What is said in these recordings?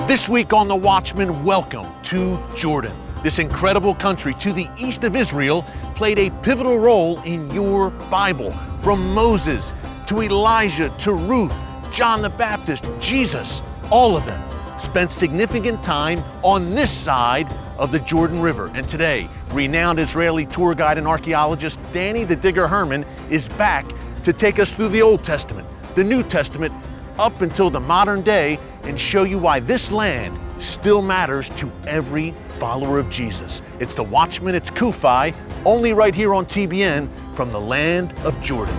This week on The Watchman, welcome to Jordan. This incredible country to the east of Israel played a pivotal role in your Bible. From Moses to Elijah to Ruth, John the Baptist, Jesus, all of them spent significant time on this side of the Jordan River. And today, renowned Israeli tour guide and archaeologist Danny the Digger Herman is back to take us through the Old Testament, the New Testament, up until the modern day, and show you why this land still matters to every follower of Jesus. It's The Watchman, it's CUFI, only right here on TBN from the land of Jordan.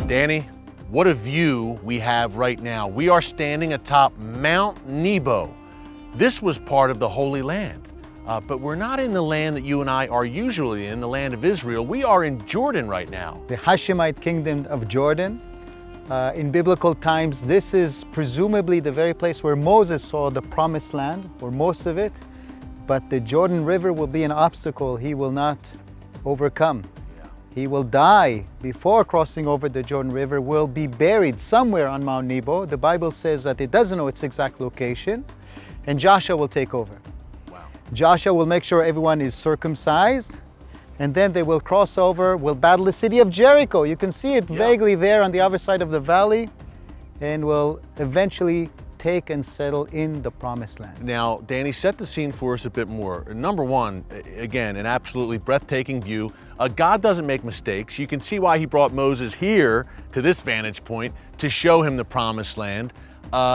Danny, what a view we have right now. We are standing atop Mount Nebo. This was part of the Holy Land, but we're not in the land that you and I are usually in, the land of Israel. We are in Jordan right now. The Hashemite kingdom of Jordan. In biblical times, this is presumably the very place where Moses saw the promised land, or most of it, but the Jordan River will be an obstacle he will not overcome. He will die before crossing over the Jordan River, will be buried somewhere on Mount Nebo. The Bible says that it doesn't know its exact location, and Joshua will take over. Wow. Joshua will make sure everyone is circumcised, and then they will cross over, will battle the city of Jericho. You can see it vaguely there on the other side of the valley, and will eventually take and settle in the promised land. Now, Danny, set the scene for us a bit more. Number one, again, an absolutely breathtaking view. God doesn't make mistakes. You can see why he brought Moses here to this vantage point to show him the promised land.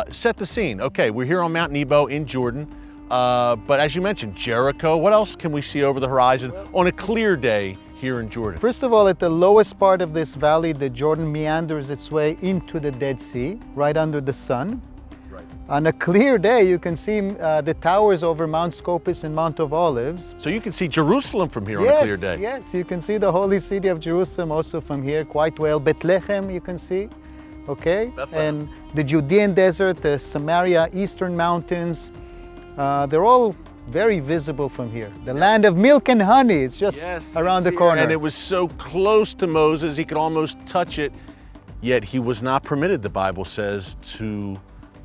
Set the scene. Okay, we're here on Mount Nebo in Jordan, but as you mentioned, Jericho. What else can we see over the horizon on a clear day here in Jordan? First of all, at the lowest part of this valley, the Jordan meanders its way into the Dead Sea, right under the sun. On a clear day, you can see the towers over Mount Scopus and Mount of Olives. So you can see Jerusalem from here on a clear day. Yes, you can see the holy city of Jerusalem also from here quite well. Bethlehem you can see, okay? Bethlehem. And the Judean desert, the Samaria, eastern mountains, they're all very visible from here. The land of milk and honey is just around the corner. And it was so close to Moses, he could almost touch it, yet he was not permitted, the Bible says, to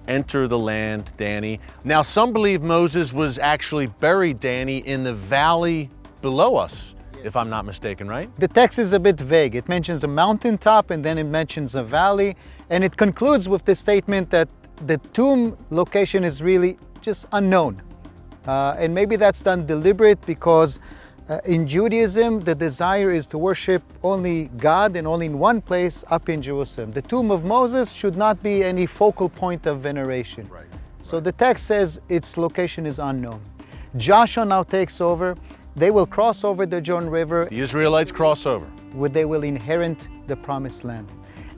enter the land, Danny. Now, some believe Moses was actually buried, Danny, in the valley below us, if I'm not mistaken, right? The text is a bit vague. It mentions a mountaintop and then it mentions a valley, and it concludes with the statement that the tomb location is really just unknown. And maybe that's done deliberate because in Judaism, the desire is to worship only God and only in one place up in Jerusalem. The tomb of Moses should not be any focal point of veneration. Right. So the text says its location is unknown. Joshua now takes over. They will cross over the Jordan River. The Israelites cross over. Where they will inherit the promised land.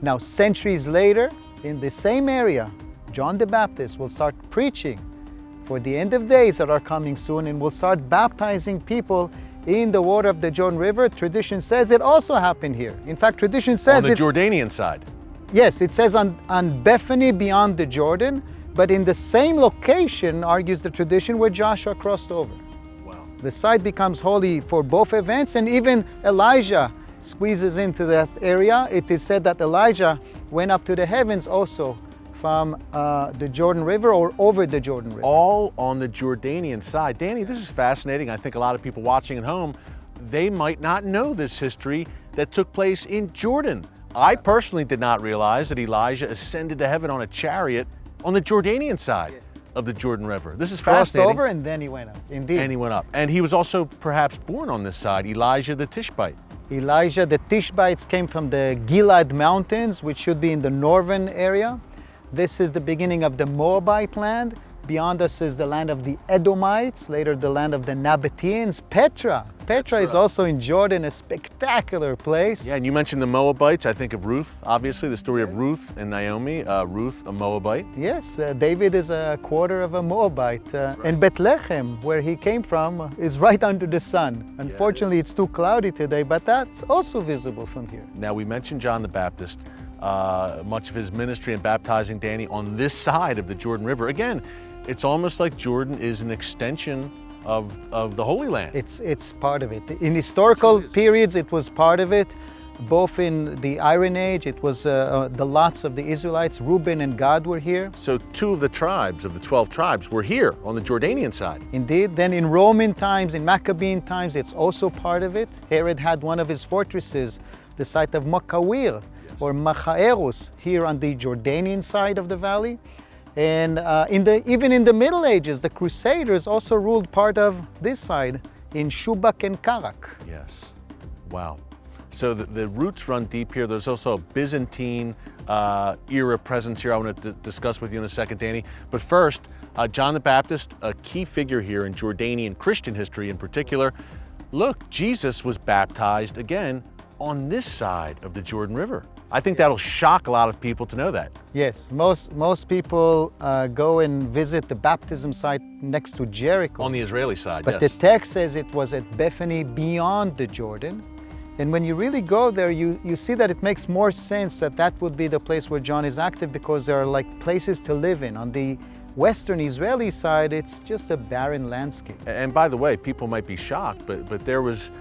Now, centuries later, in the same area, John the Baptist will start preaching for the end of days that are coming soon, and will start baptizing people in the water of the Jordan River. Tradition says it also happened here. In fact, tradition says on the Jordanian side. Yes, it says on Bethany beyond the Jordan, but in the same location, argues the tradition, where Joshua crossed over. Wow. The site becomes holy for both events, and even Elijah squeezes into that area. It is said that Elijah went up to the heavens also from the Jordan River, or over the Jordan River. All on the Jordanian side. Danny, this is fascinating. I think a lot of people watching at home, they might not know this history that took place in Jordan. I personally did not realize that Elijah ascended to heaven on a chariot on the Jordanian side of the Jordan River. This is fascinating. Crossed over and then he went up, indeed. And he went up. And he was also perhaps born on this side, Elijah the Tishbite. Elijah the Tishbites came from the Gilad Mountains, which should be in the northern area. This is the beginning of the Moabite land. Beyond us is the land of the Edomites, later the land of the Nabateans. Petra is also in Jordan, a spectacular place. Yeah, and you mentioned the Moabites. I think of Ruth, obviously, the story of Ruth and Naomi. Ruth, a Moabite. Yes, David is a quarter of a Moabite. Right. And Bethlehem, where he came from, is right under the sun. Unfortunately, it's too cloudy today, but that's also visible from here. Now, we mentioned John the Baptist, much of his ministry in baptizing, Danny, on this side of the Jordan River. Again, it's almost like Jordan is an extension of the Holy Land. It's part of it. In historical periods, it was part of it. Both in the Iron Age, it was the lots of the Israelites. Reuben and Gad were here. So 2 of the tribes, of the 12 tribes, were here on the Jordanian side. Indeed. Then in Roman times, in Maccabean times, it's also part of it. Herod had one of his fortresses, the site of Makawir, or Machaerus, here on the Jordanian side of the valley. And even in the Middle Ages, the Crusaders also ruled part of this side in Shubak and Karak. Yes. Wow. So the roots run deep here. There's also a Byzantine era presence here I want to discuss with you in a second, Danny. But first, John the Baptist, a key figure here in Jordanian Christian history in particular. Look, Jesus was baptized again on this side of the Jordan River. I think that'll shock a lot of people to know that. Yes, most people go and visit the baptism site next to Jericho. On the Israeli side, but yes. the text says it was at Bethany beyond the Jordan. And when you really go there, you see that it makes more sense that would be the place where John is active, because there are like places to live in. On the western Israeli side, it's just a barren landscape. And by the way, people might be shocked, but there was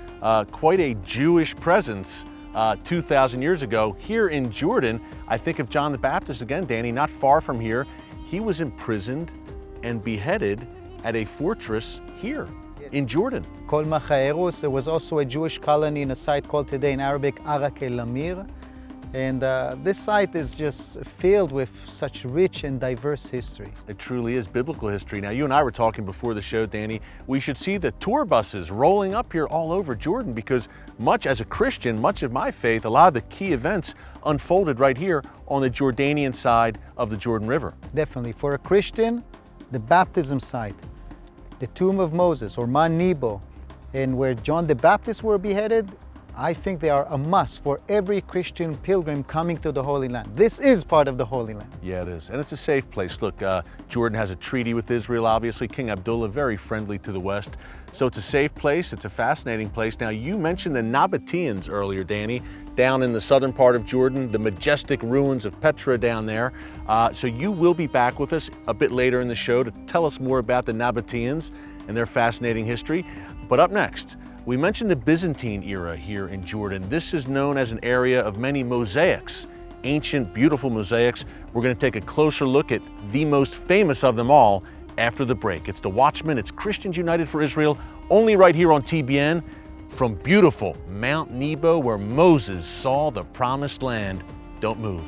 quite a Jewish presence 2,000 years ago here in Jordan. I think of John the Baptist again, Danny, not far from here. He was imprisoned and beheaded at a fortress here in Jordan. Kol Machaerus, there was also a Jewish colony in a site called today in Arabic Arak el-Amir. And this site is just filled with such rich and diverse history. It truly is biblical history. Now, you and I were talking before the show, Danny, we should see the tour buses rolling up here all over Jordan, because as a Christian, much of my faith, a lot of the key events unfolded right here on the Jordanian side of the Jordan River. Definitely. For a Christian, the baptism site, the tomb of Moses, or Mount Nebo, and where John the Baptist were beheaded, I think they are a must for every Christian pilgrim coming to the Holy Land. This is part of the Holy Land. Yeah, it is. And it's a safe place. Look, Jordan has a treaty with Israel, obviously. King Abdullah, very friendly to the West. So it's a safe place. It's a fascinating place. Now, you mentioned the Nabataeans earlier, Danny, down in the southern part of Jordan, the majestic ruins of Petra down there. So you will be back with us a bit later in the show to tell us more about the Nabataeans and their fascinating history. But up next, we mentioned the Byzantine era here in Jordan. This is known as an area of many mosaics, ancient, beautiful mosaics. We're going to take a closer look at the most famous of them all after the break. It's the Watchman, it's Christians United for Israel, only right here on TBN from beautiful Mount Nebo, where Moses saw the promised land. Don't move.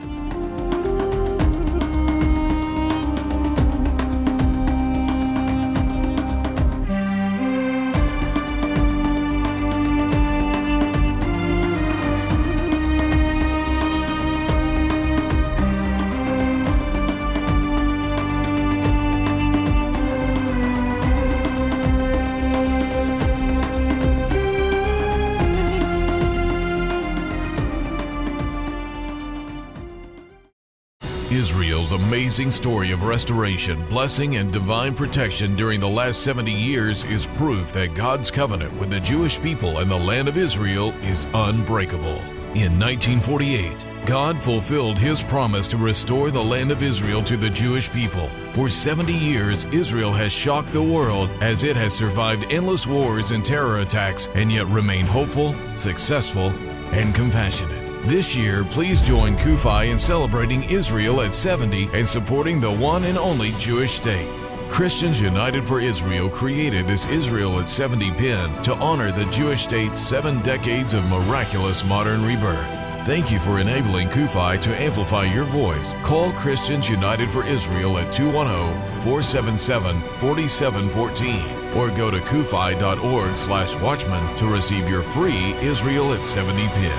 Israel's amazing story of restoration, blessing, and divine protection during the last 70 years is proof that God's covenant with the Jewish people and the land of Israel is unbreakable. In 1948, God fulfilled His promise to restore the land of Israel to the Jewish people. For 70 years, Israel has shocked the world as it has survived endless wars and terror attacks and yet remained hopeful, successful, and compassionate. This year, please join CUFI in celebrating Israel at 70 and supporting the one and only Jewish state. Christians United for Israel created this Israel at 70 pin to honor the Jewish state's 7 decades of miraculous modern rebirth. Thank you for enabling CUFI to amplify your voice. Call Christians United for Israel at 210-477-4714 or go to CUFI.org/Watchman to receive your free Israel at 70 pin.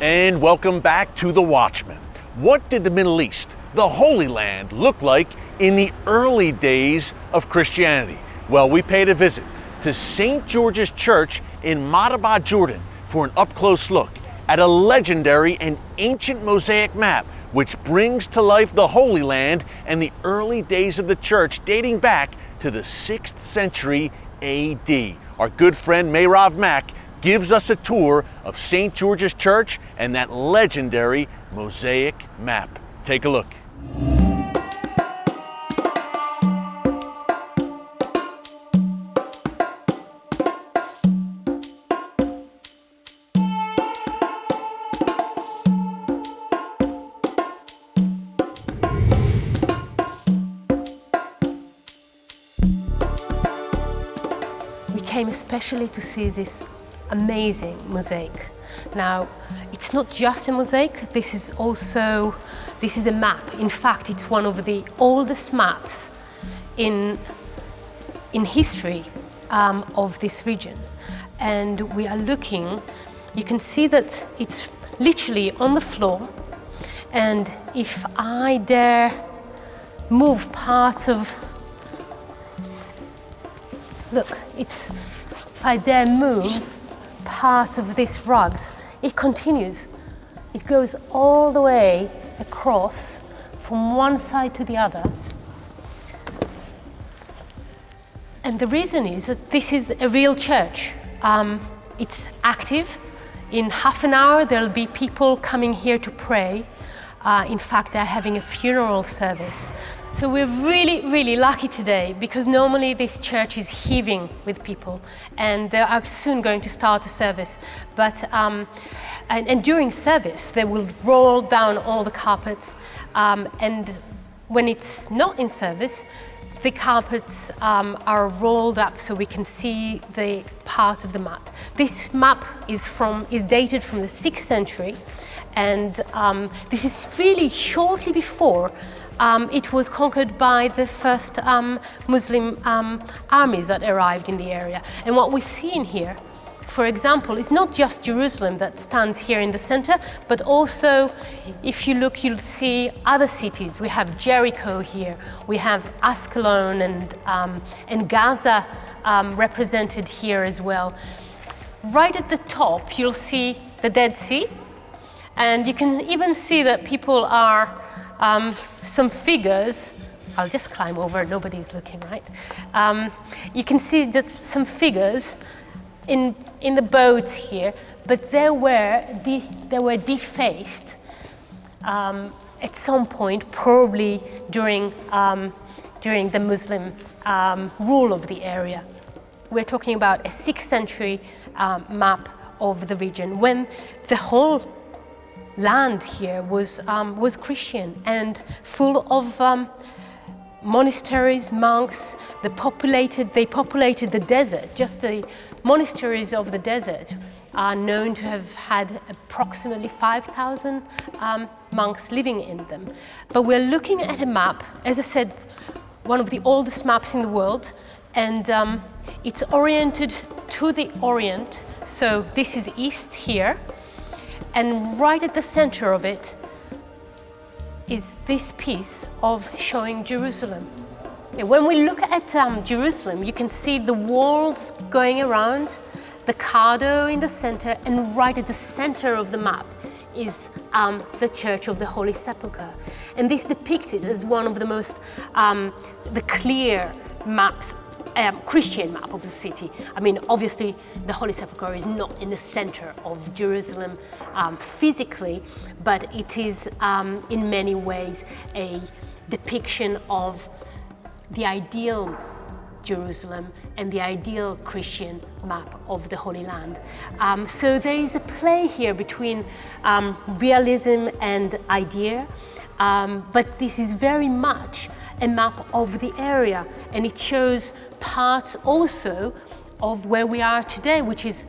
And welcome back to the Watchman. What did the Middle East, the Holy Land, look like in the early days of Christianity? Well, we paid a visit to St. George's Church in Madaba, Jordan, for an up-close look at a legendary and ancient mosaic map which brings to life the Holy Land and the early days of the church dating back to the 6th century AD. Our good friend Mayrav Mack gives us a tour of St. George's Church and that legendary mosaic map. Take a look. We came especially to see this amazing mosaic. Now, it's not just a mosaic, this is a map. In fact, it's one of the oldest maps in history of this region. And we are looking, you can see that it's literally on the floor. And if I dare move part of, look, if I dare move part of this rugs, it continues. It goes all the way across from one side to the other. And the reason is that this is a real church. It's active. In half an hour, there'll be people coming here to pray. In fact, they're having a funeral service. So we're really, really lucky today because normally this church is heaving with people and they are soon going to start a service. But and during service, they will roll down all the carpets. And when it's not in service, the carpets are rolled up so we can see the part of the map. This map is dated from the 6th century, and this is really shortly before it was conquered by the first Muslim armies that arrived in the area. And what we see in here, for example, is not just Jerusalem that stands here in the center, but also, if you look, you'll see other cities. We have Jericho here, we have Ascalon and Gaza represented here as well. Right at the top, you'll see the Dead Sea, and you can even see that people are some figures. I'll just climb over, nobody's looking, right? You can see just some figures in the boats here, but they were defaced at some point, probably during the Muslim rule of the area. We're talking about a 6th century map of the region when the whole land here was Christian and full of monasteries, monks. They populated the desert. Just the monasteries of the desert are known to have had approximately 5,000 monks living in them. But we're looking at a map, as I said, one of the oldest maps in the world, and it's oriented to the Orient. So this is east here. And right at the center of it is this piece of showing Jerusalem. And when we look at Jerusalem, you can see the walls going around, the Cardo in the center, and right at the center of the map is the Church of the Holy Sepulchre. And this depicted as one of the most the clear maps, Christian map of the city. I mean, obviously, the Holy Sepulchre is not in the center of Jerusalem physically, but it is in many ways a depiction of the ideal Jerusalem and the ideal Christian map of the Holy Land. So there is a play here between realism and idea, but this is very much a map of the area, and it shows part also of where we are today, which is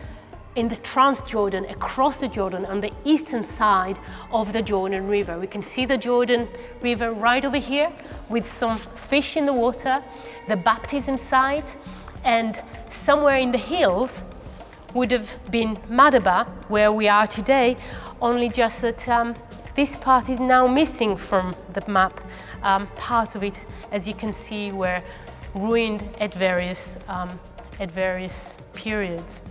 in the Transjordan, across the Jordan, on the eastern side of the Jordan River. We can see the Jordan River right over here with some fish in the water, the baptism site, and somewhere in the hills would have been Madaba, where we are today, only just that this part is now missing from the map. Part of it, as you can see, were ruined at various periods.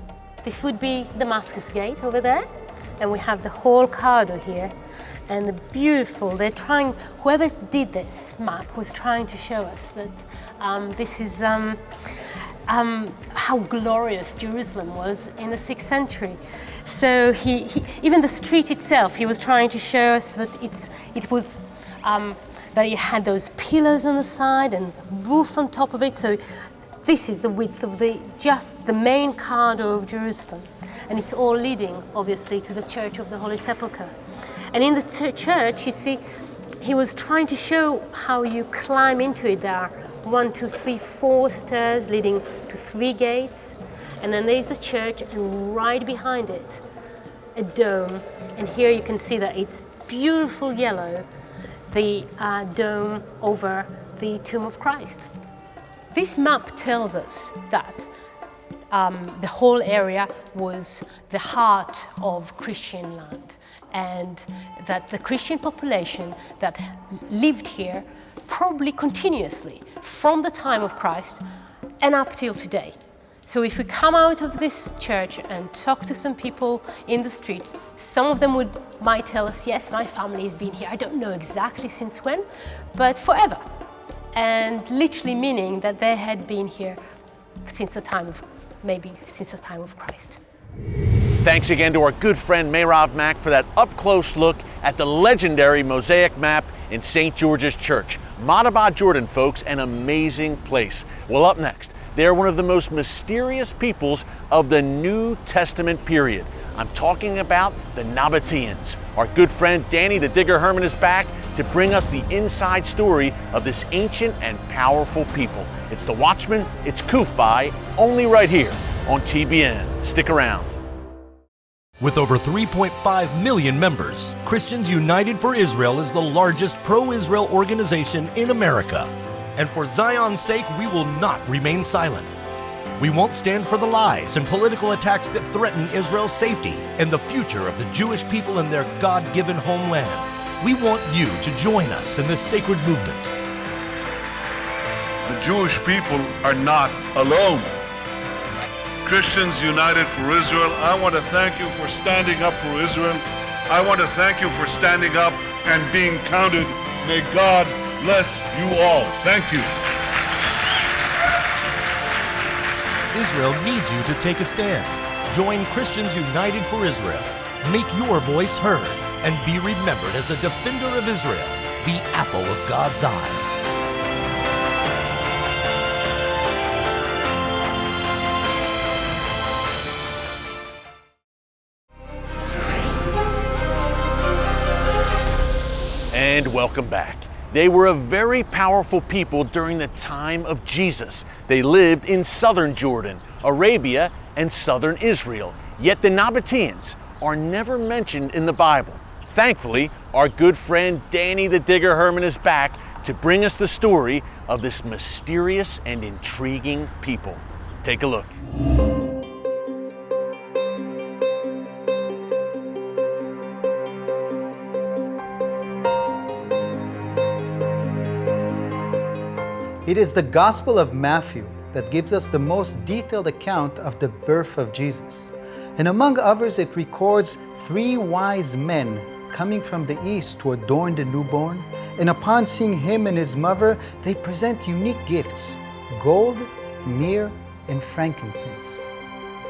This would be Damascus Gate over there, and we have the whole corridor here. And the beautiful, whoever did this map was trying to show us that this is how glorious Jerusalem was in the 6th century. So he even the street itself, he was trying to show us that that it had those pillars on the side and roof on top of it. So this is the width of just the main corridor of Jerusalem. And it's all leading, obviously, to the Church of the Holy Sepulchre. And in the church, you see, he was trying to show how you climb into it. There are 1, 2, 3, 4 stairs leading to 3 gates. And then there's a church, and right behind it, a dome. And here you can see that it's beautiful yellow, the dome over the tomb of Christ. This map tells us that the whole area was the heart of Christian land, and that the Christian population that lived here probably continuously from the time of Christ and up till today. So if we come out of this church and talk to some people in the street, some of them might tell us, yes, my family has been here. I don't know exactly since when, but forever. And literally meaning that they had been here since the time of Christ. Thanks again to our good friend Mayrav Mack for that up-close look at the legendary mosaic map in St. George's Church. Madaba, Jordan, folks, an amazing place. Well, up next, they're one of the most mysterious peoples of the New Testament period. I'm talking about the Nabataeans. Our good friend Danny the Digger Herman is back to bring us the inside story of this ancient and powerful people. It's the Watchman, it's CUFI, only right here on TBN. Stick around. With over 3.5 million members, Christians United for Israel is the largest pro-Israel organization in America. And for Zion's sake, we will not remain silent. We won't stand for the lies and political attacks that threaten Israel's safety and the future of the Jewish people in their God-given homeland. We want you to join us in this sacred movement. The Jewish people are not alone. Christians United for Israel, I want to thank you for standing up for Israel. I want to thank you for standing up and being counted. May God bless you all. Thank you. Israel needs you to take a stand. Join Christians United for Israel. Make your voice heard and be remembered as a defender of Israel, the apple of God's eye. And welcome back. They were a very powerful people during the time of Jesus. They lived in southern Jordan, Arabia, and southern Israel. Yet the Nabataeans are never mentioned in the Bible. Thankfully, our good friend Danny the Digger Herman is back to bring us the story of this mysterious and intriguing people. Take a look. It is the Gospel of Matthew that gives us the most detailed account of the birth of Jesus. And among others, it records 3 wise men coming from the east to adorn the newborn. And upon seeing him and his mother, they present unique gifts: gold, myrrh, and frankincense.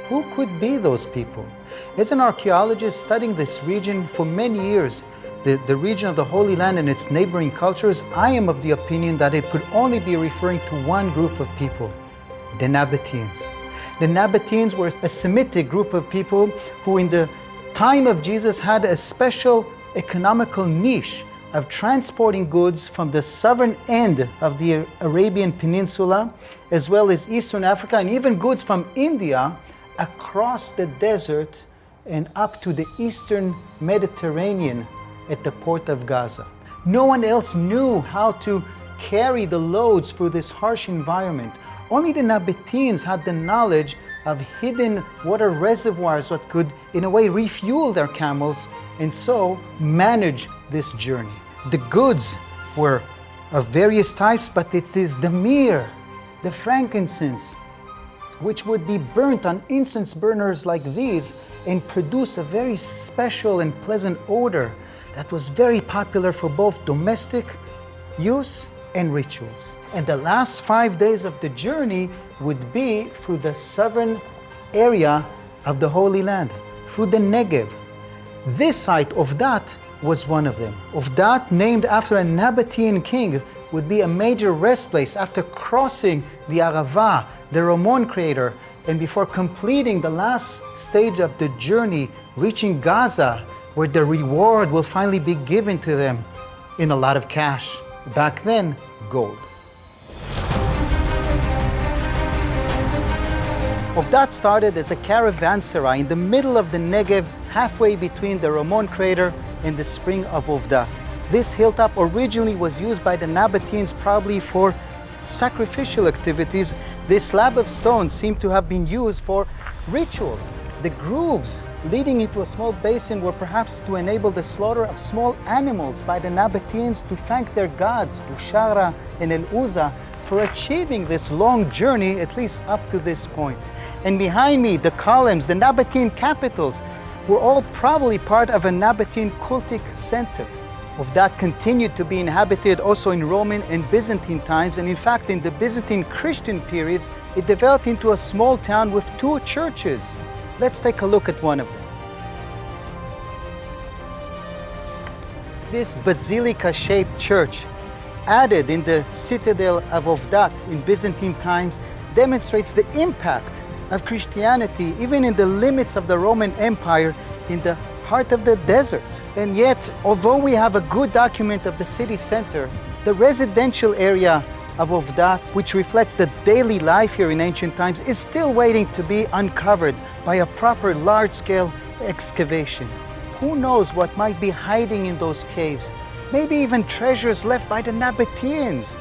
Who could be those people? As an archaeologist studying this region for many years, the region of the Holy Land and its neighboring cultures, I am of the opinion that it could only be referring to one group of people, the Nabateans. The Nabateans were a Semitic group of people who in the time of Jesus had a special economical niche of transporting goods from the southern end of the Arabian Peninsula, as well as Eastern Africa, and even goods from India across the desert and up to the Eastern Mediterranean at the port of Gaza. No one else knew how to carry the loads through this harsh environment. Only the Nabateans had the knowledge of hidden water reservoirs that could, in a way, refuel their camels and so manage this journey. The goods were of various types, but it is the myrrh, the frankincense, which would be burnt on incense burners like these and produce a very special and pleasant odor that was very popular for both domestic use and rituals. And the last 5 days of the journey would be through the southern area of the Holy Land, through the Negev. This site, Ovdat, was one of them. Ovdat, named after a Nabatean king, would be a major rest place after crossing the Arava, the Ramon crater, and before completing the last stage of the journey, reaching Gaza, where the reward will finally be given to them in a lot of cash. Back then, gold. Ovdat started as a caravanserai in the middle of the Negev, halfway between the Ramon crater and the spring of Ovdat. This hilltop originally was used by the Nabataeans probably for sacrificial activities. This slab of stone seemed to have been used for rituals. The grooves leading into a small basin were perhaps to enable the slaughter of small animals by the Nabataeans to thank their gods, Dushara and El-Uza, for achieving this long journey, at least up to this point. And behind me, the columns, the Nabatean capitals, were all probably part of a Nabatean cultic center. Ovdat continued to be inhabited also in Roman and Byzantine times, and in fact in the Byzantine Christian periods, it developed into a small town with 2 churches. Let's take a look at one of them. This basilica-shaped church, added in the citadel of Ovdat in Byzantine times, demonstrates the impact of Christianity even in the limits of the Roman Empire in the heart of the desert. And yet, although we have a good document of the city center, the residential area of Ovdat, which reflects the daily life here in ancient times, is still waiting to be uncovered by a proper large-scale excavation. Who knows what might be hiding in those caves? Maybe even treasures left by the Nabateans.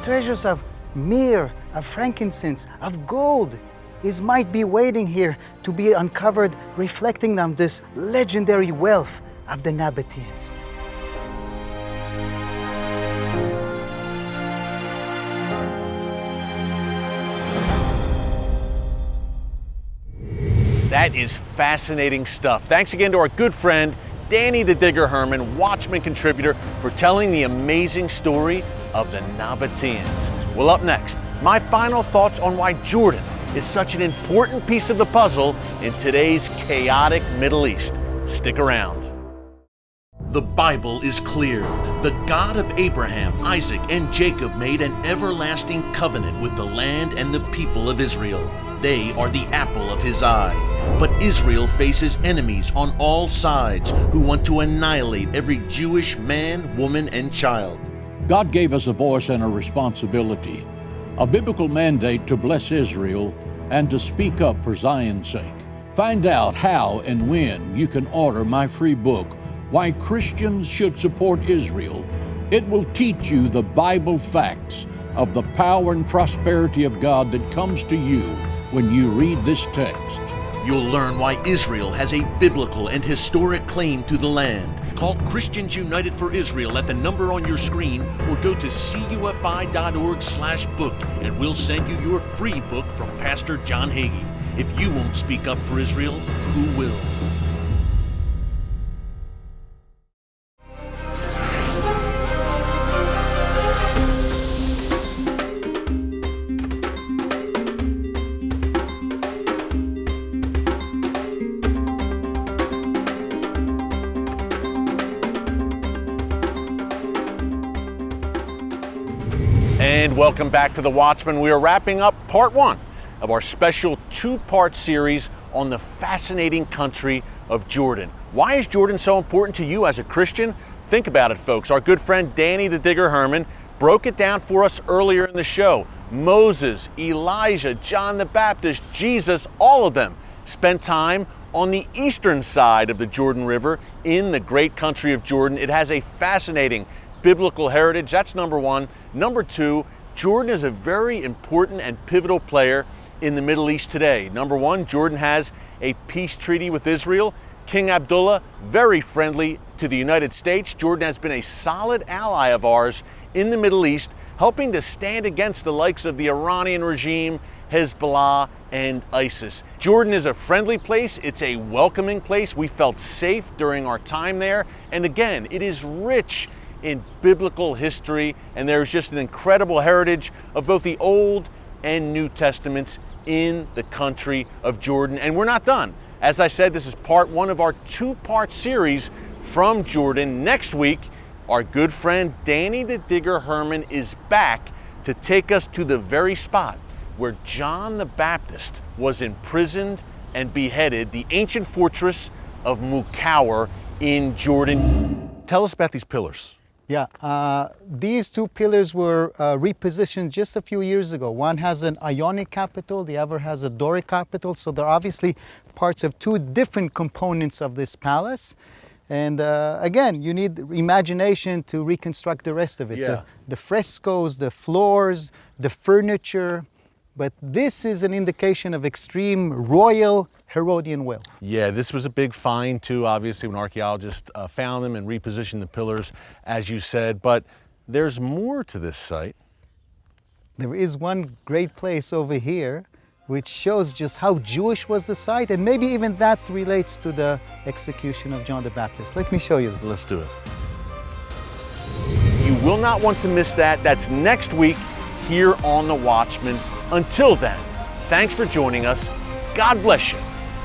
Treasures of myrrh, of frankincense, of gold might be waiting here to be uncovered, reflecting on this legendary wealth of the Nabateans. That is fascinating stuff. Thanks again to our good friend, Danny the Digger Herman, Watchman contributor, for telling the amazing story of the Nabataeans. Well, up next, my final thoughts on why Jordan is such an important piece of the puzzle in today's chaotic Middle East. Stick around. The Bible is clear. The God of Abraham, Isaac, and Jacob made an everlasting covenant with the land and the people of Israel. They are the apple of his eye. But Israel faces enemies on all sides who want to annihilate every Jewish man, woman, and child. God gave us a voice and a responsibility, a biblical mandate to bless Israel and to speak up for Zion's sake. Find out how and when you can order my free book, Why Christians Should Support Israel. It will teach you the Bible facts of the power and prosperity of God that comes to you when you read this text. You'll learn why Israel has a biblical and historic claim to the land. Call Christians United for Israel at the number on your screen or go to CUFI.org/book and we'll send you your free book from Pastor John Hagee. If you won't speak up for Israel, who will? And welcome back to The Watchman. We are wrapping up part 1 of our special 2-part series on the fascinating country of Jordan. Why is Jordan so important to you as a Christian? Think about it, folks. Our good friend Danny the Digger Herman broke it down for us earlier in the show. Moses, Elijah, John the Baptist, Jesus, all of them spent time on the eastern side of the Jordan River in the great country of Jordan. It has a fascinating biblical heritage. That's number 1. Number 2, Jordan is a very important and pivotal player in the Middle East today. Number 1, Jordan has a peace treaty with Israel. King Abdullah, very friendly to the United States. Jordan has been a solid ally of ours in the Middle East, helping to stand against the likes of the Iranian regime, Hezbollah, and ISIS. Jordan is a friendly place. It's a welcoming place. We felt safe during our time there. And again, it is rich in biblical history, and there's just an incredible heritage of both the Old and New Testaments in the country of Jordan. And we're not done. As I said, this is part one of our two-part series from Jordan. Next week, our good friend Danny the Digger Herman is back to take us to the very spot where John the Baptist was imprisoned and beheaded, the ancient fortress of Mukawar in Jordan. Tell us about these pillars. Yeah, these two pillars were repositioned just a few years ago. One has an Ionic capital, the other has a Doric capital, so they're obviously parts of two different components of this palace. And again, you need imagination to reconstruct the rest of it. Yeah. The frescoes, the floors, the furniture. But this is an indication of extreme royal Herodian wealth. Yeah, this was a big find too, obviously, when archaeologists found them and repositioned the pillars, as you said. But there's more to this site. There is one great place over here which shows just how Jewish was the site, and maybe even that relates to the execution of John the Baptist. Let me show you. Let's do it. You will not want to miss that. That's next week here on The Watchman. Until then, thanks for joining us. God bless you.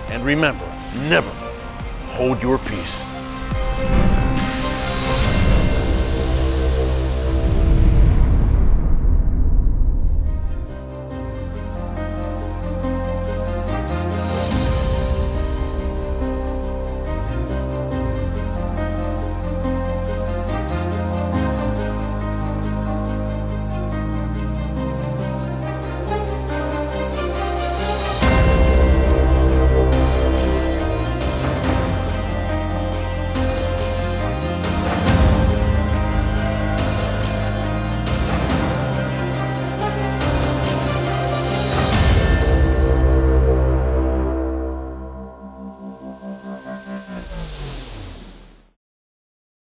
And remember, never hold your peace.